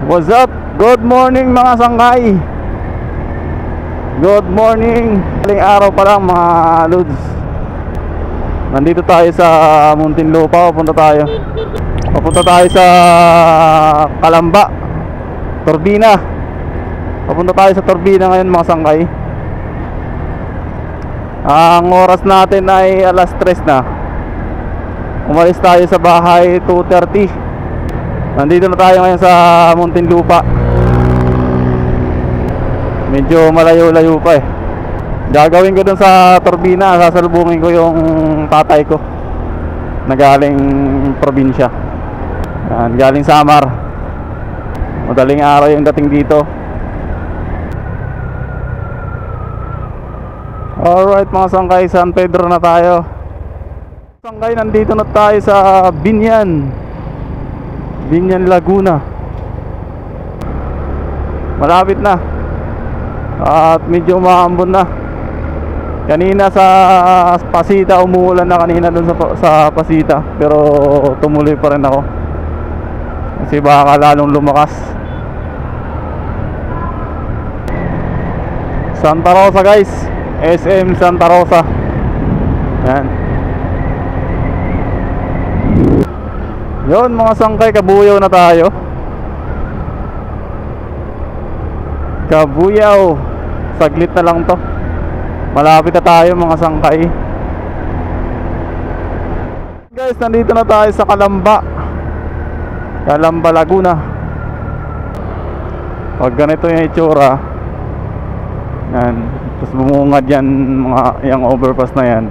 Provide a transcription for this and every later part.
What's up? Good morning mga sangkay. Good morning. Maling araw pa lang mga lods. Nandito tayo sa Muntinlupa. Papunta tayo sa Calamba, Turbina. Papunta tayo sa Turbina ngayon mga sangkay. Ang oras natin ay alas 3 na. Umalis tayo sa bahay 2:30. Nandito na tayo ngayon sa Muntinlupa. Medyo malayo-layo pa eh. Gagawin ko dun sa Turbina, sasalubungin ko yung tatay ko na galing probinsya. Galing Samar. Madaling araw yung dating dito. Alright mga sangkay, San Pedro na tayo. Sangkay, nandito na tayo sa Binyan, Laguna. Malapit na. At medyo umaambon na. Kanina sa Pasita, umuulan na kanina dun sa Pasita. Pero tumuloy pa rin ako kasi baka lalong lumakas. Santa Rosa guys, SM Santa Rosa. Yan. Yun mga sangkay, Kabuyaw na tayo. Kabuyaw. Saglit na lang to. Malapit na tayo mga sangkay. Guys, nandito na tayo sa Calamba, Laguna. Pag ganito yung itsura, yan. Tapos bumungad yan, yung overpass na yan,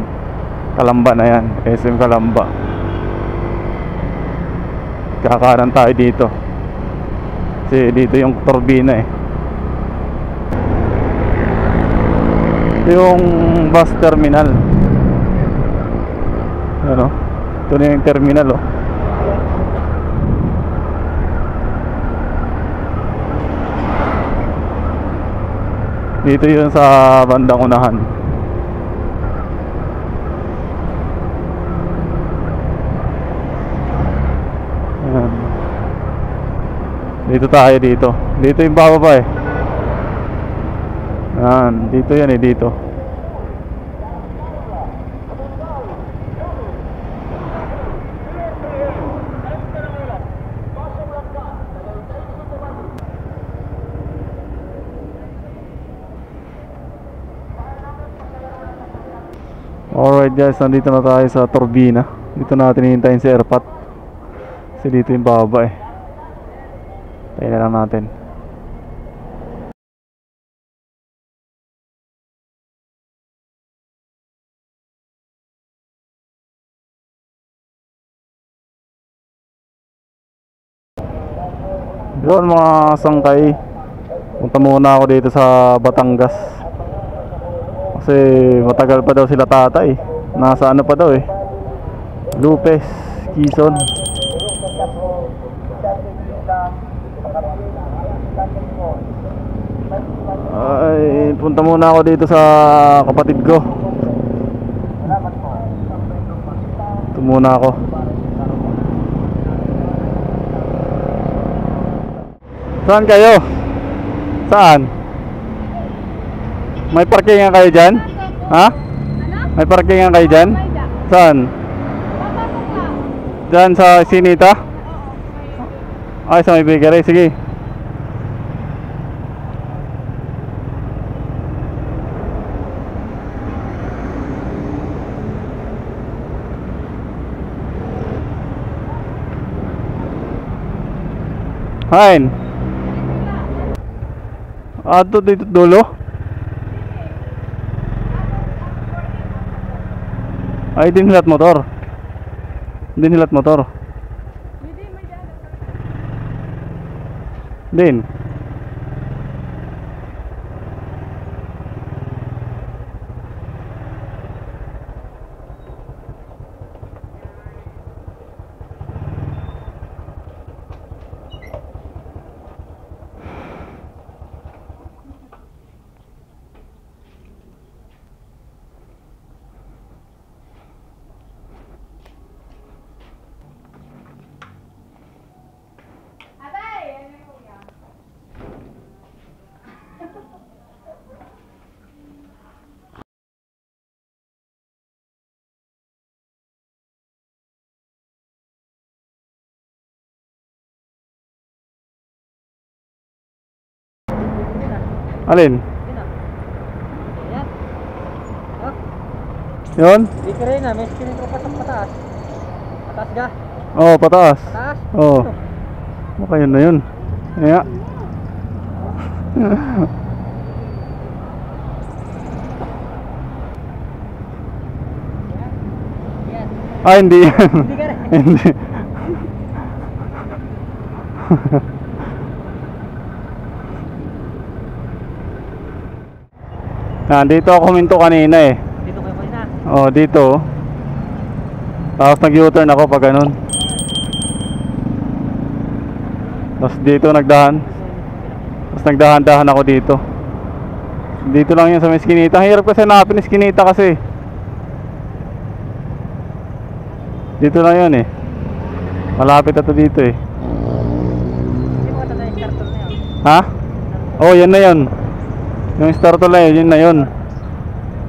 Calamba na yan, SM Calamba. Kakanan tayo dito kasi dito yung Turbina eh. Ito yung bus terminal. Ano? Ito na yung terminal oh. Dito yun sa bandang unahan. Ayan. Dito tayo dito. Dito yung bababa eh. Ayan. Dito yan eh, dito. Alright guys, nandito na tayo sa Turbina. Dito natin hihintayin si Airpat kasi dito yung baba eh. Tayo na lang natin. Doon mga sangkay, punta muna ako dito sa Batangas kasi matagal pa daw sila tatay. Nasa ano pa daw eh, Lupes, Quezon. Ay, punta muna ako dito sa kapatid ko. Ito muna ako. Saan kayo? Saan? May parkingan kayo dyan? Ha? May parkingan kayo dyan? Saan? Dyan sa Sinita? Ay, sa may bakery. Sige. Hain. Ato dito dulo. Ay, dinilat motor. Dinilat motor. Din. Alin? Yun ah. Ayan. Oh. Yun? Di ka rin ah. May screen ko pa sa pataas. Pataas ga? Oo, pataas. Pataas? Oo. Ano? Baka yun na yun. Kaya. Yan. Ah, hindi yan. Hindi ka rin. Hindi. Dito ako huminto kanina eh. Dito kayo kanina. Oh, dito. Tapos nag-U-turn ako pag ganun. Tapos dito nagdahan. Tapos nagdahan-dahan ako dito. Dito lang yun sa may skinita. Ang hirap kasi hanapin yung skinita kasi. Dito lang yun eh. Malapit na to dito eh. Hindi mo katanda yung starter na yun. Ha? Oh, yan na yun. Yung starter na yun, yun na yun.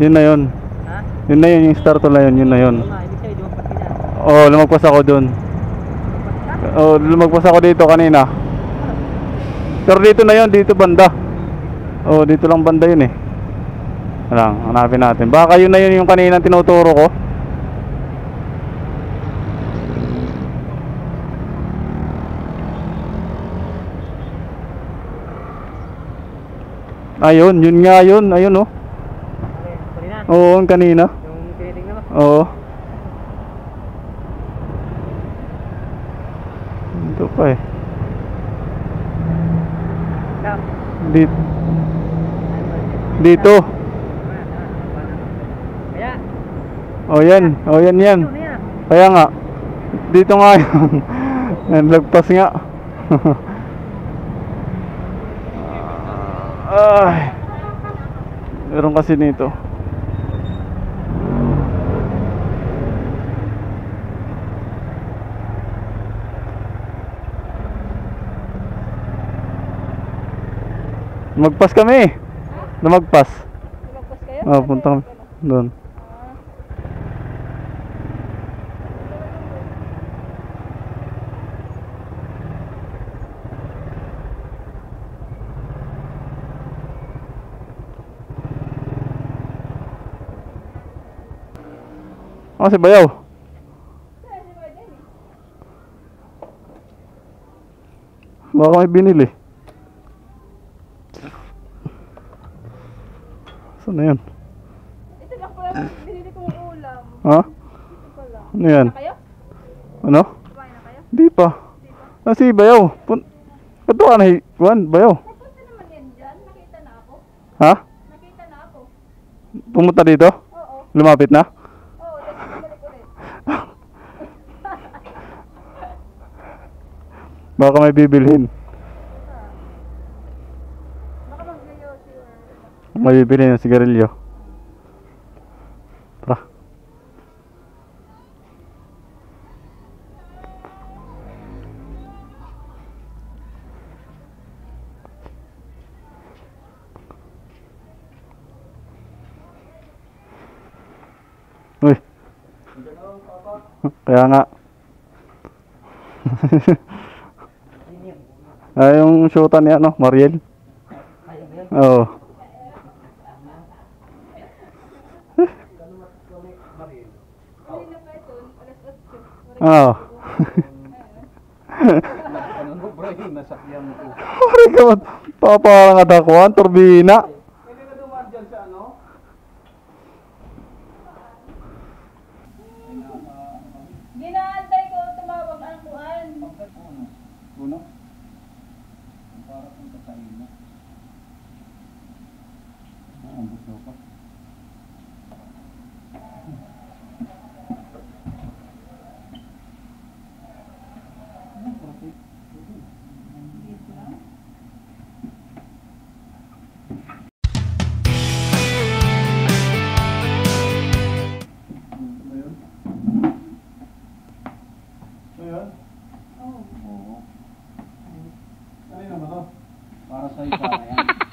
Yun na yun. Ha? Yun na yun, yung starter na yun, yun na yun. Ibig sabihin, lumagpas ka na. Oh, lumagpas ako dun. Oh, lumagpas ako dito kanina. Pero dito na yun, dito banda. Oh, dito lang banda yun eh. Lang, hanapin natin. Baka yun na yun yung kanina tinuturo ko. Ayun, yun nga yun. Ayun oh. Okay, kanina. Oo, yung kanina. Yung tinitingnan mo. Oo. Dito pa eh. Ikaw. Dito. Dito. Kaya. Oh yan. Oh yan yan. Ito na yan. Kaya nga. Dito nga yun. Nagpas nga. Ay. Meron kasi nito. Lumagpas kami. Lumagpas. Lumagpas kayo? Oh, punta kami doon. Oh, si Bayaw. Baka may binili. Saan na yan? Ito lang pala binili kong ulam. Ha? Ito pala. Ano yan? Na kayo? Ano? Kumain na kayo? Di pa. Ah, si Bayaw. Kato ka na, Juan, Bayaw. Nagpunta naman yan dyan. Nakita na ako. Ha? Nakita na ako. Pumunta dito? Oo. Lumapit na? Oo, tapos bumalik ulit. Baka may bibilhin. Baka mag-yoyosi or... May bibilhin ng sigarilyo. Tara. Uy. Kaya nga. Ay, yung shoota niya, no? Mariel. Oo. Kanina pa ito, alas 8. Oo. Ano mo bro yung nasakyan mo? Pare ka, paparang adakuan, turbina. Pwede ka dumaan dyan sa ano? Ginaantay ko tumawag ang kuan. Uno? Para kung kakain mo. Ang buto ka. Oo. Kanina ba to? Para sa'yo para yan.